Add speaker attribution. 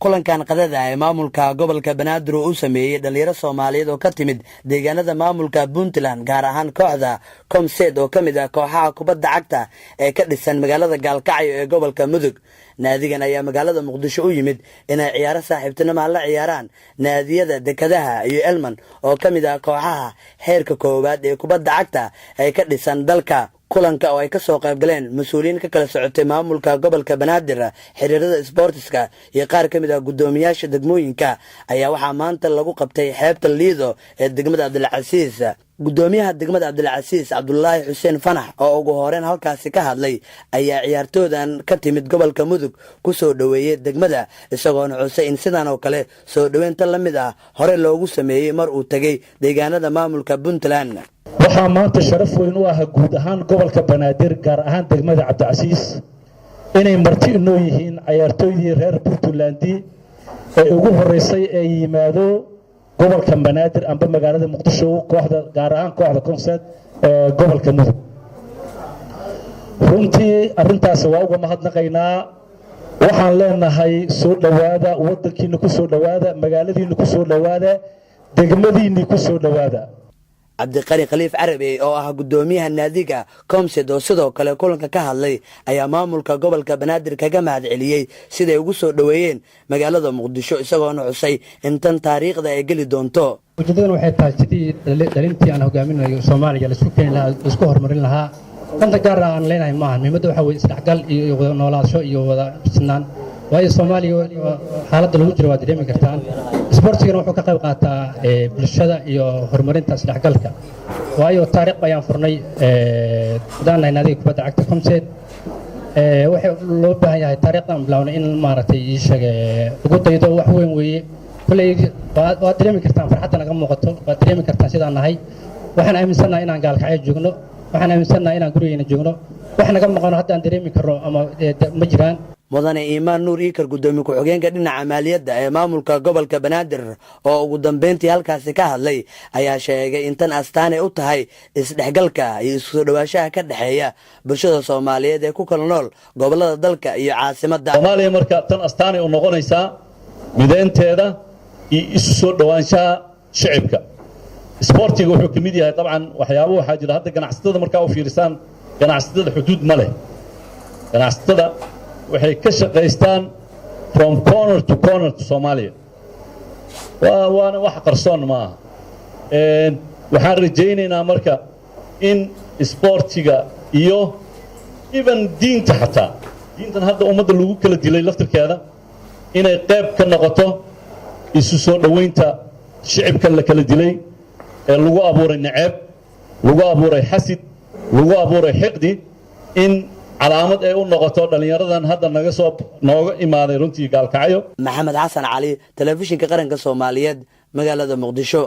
Speaker 1: kulankan qadada ee maamulka gobolka Banaadir uu sameeyay dhalinyaro Soomaaliyeed oo ka timid deegaanada maamulka Puntland gaar ahaan kooxda Comsed oo kamid ah kooxaha kubadda cagta ee ka dhisan magaalada Gaalkacyo ee gobolka Mudug. naadigan ayaa magaalada Muqdisho u yimid inay ciyaaro saaxiibtinimo la ciyaaraan naadiyada Dekadaha iyo Elman oo kamid ah kooxaha heerka koowaad ee kubadda cagta ee ka dhisan dalka. kulanka oo ay ka soo qayb galeen mas'uuliyiin ka kala socotay maamulka gobolka Banaadir, xiriirada sportiska iyo qaar kamid ah gudoomiyaasha degmooyinka ayaa waxaa maanta lagu qabtay xeebta Liido ee degmada Cabdilcasiis. gudoomiyaha degmada Cabdilcasiis Cabdullaahi Xuseen Fanax oo ugu horeen halkaasi ka hadlay ayaa ciyaartooydan ka timid gobolka Mudug ku soo dhaweeyay degmada, isagoo xusay in sidaan oo kale soo dhaweynta la mid ah hore loogu sameeyay mar uu tagay deegaanada maamulka Puntland.
Speaker 2: waxaa maanta sharaf weyn u ah guud ahaan gobolka Banaadir gaar ahaan degmada Cabdilcasiis inay marti inoo yihiin ciyaartooydii reer Puntland ee ugu horeysay ee yimaado gobolka Banaadir amba magaalada Muqdisho kooxda gaar ahaan kooxda Comsed ee gobolka Mudug. runtii arintaas waa uga mahadnaqaynaa. waxaan leenahay soo dhawaada wadankiina ku soo dhawaada, magaaladiina ku soo dhawaada, degmadiina ku soo dhawaada.
Speaker 1: Cabdiqari Khaliif Carabi oo ah gudoomiyaha naadiga Comsed oo sidoo kale kulanka ka hadlay ayaa maamulka gobolka Banaadir kaga mahadceliyay siday ugu soo dhaweeyeen magaalada Muqdisho, isagoo xusay in tan taariikhda ay gali doonto.
Speaker 3: ujeedadana waxay tahay sidii dhalintii aan hogaaminayo Soomaaliya la isku keen lahaa, la isku horumarin lahaa. Danta gaar ah aan leenahay maahan muhiimadda waxa weeye isdhexgal iyo wada noolaansho iyo wada sinaan. waayo Soomaaliya xaaladda lagu jiro waa dareemi kartaan. sportigana wuxuu ka qayb qaataa bulshada iyo horumarinta isdhexgalka. waayo taariikh ayaan furnay daan naadiga kubadda cagta Comsed waxa loo baahan yahay taariikhdan bilawnay in maaragtay ii sheeg ugu daydo wax weyn weeye. kulay waa dareemi kartaan farxadda naga muuqato, waa dareemi kartaan sidaan nahay. waxaan aaminsanahay inaan Gaalkacyo joogno, waxaan aaminsanahay inaan gurigeena joogno. wax naga maqano hadda aan dareemi karno ama ma jiraan.
Speaker 1: mudane Iimaan Nuur Iikar gudoomiye ku-xigeenka dhinaca maaliyadda ee maamulka gobolka Banaadir oo ugu dambeyntii halkaasi ka hadlay ayaa sheegay in tan astaane u tahay isdhexgalka iyo isku soo dhawaashaha ka dhaxeeya bulshada Soomaaliyeed ee ku kala nool gobolada dalka iyo caasimadda
Speaker 2: Soomaaliya. marka tan astaane u noqonaysaa mideynteeda iyo isu soo dhawaanshaha shacabka. sportiga wuxuu ka mid yahay dabcan waxyaabo waxa jira hadda ganacsatada markaa u fiirsaan, ganacsatada xuduud ma leh. ganacsatada waxay ka shaqaystaan from corner to corner to Soomaaliya. waana wax qarsoon ma aha. waxaan rajaynaynaa marka in sportiga iyo even diinta xataa diintan hadda ummadda lagu kala dilay laftirkeeda inay qayb ka noqoto isu soo dhaweynta shacabka la kala dilay ee lagu abuuray naceeb, lagu abuuray xasid, lagu abuuray xiqdi, in calaamad ay u noqoto dhalinyaradan hadda nooga imaaday runtii Gaalkacyo.
Speaker 1: Maxamed Xasan Cali, telefishinka qaranka Soomaaliyeed, magaalada Muqdisho.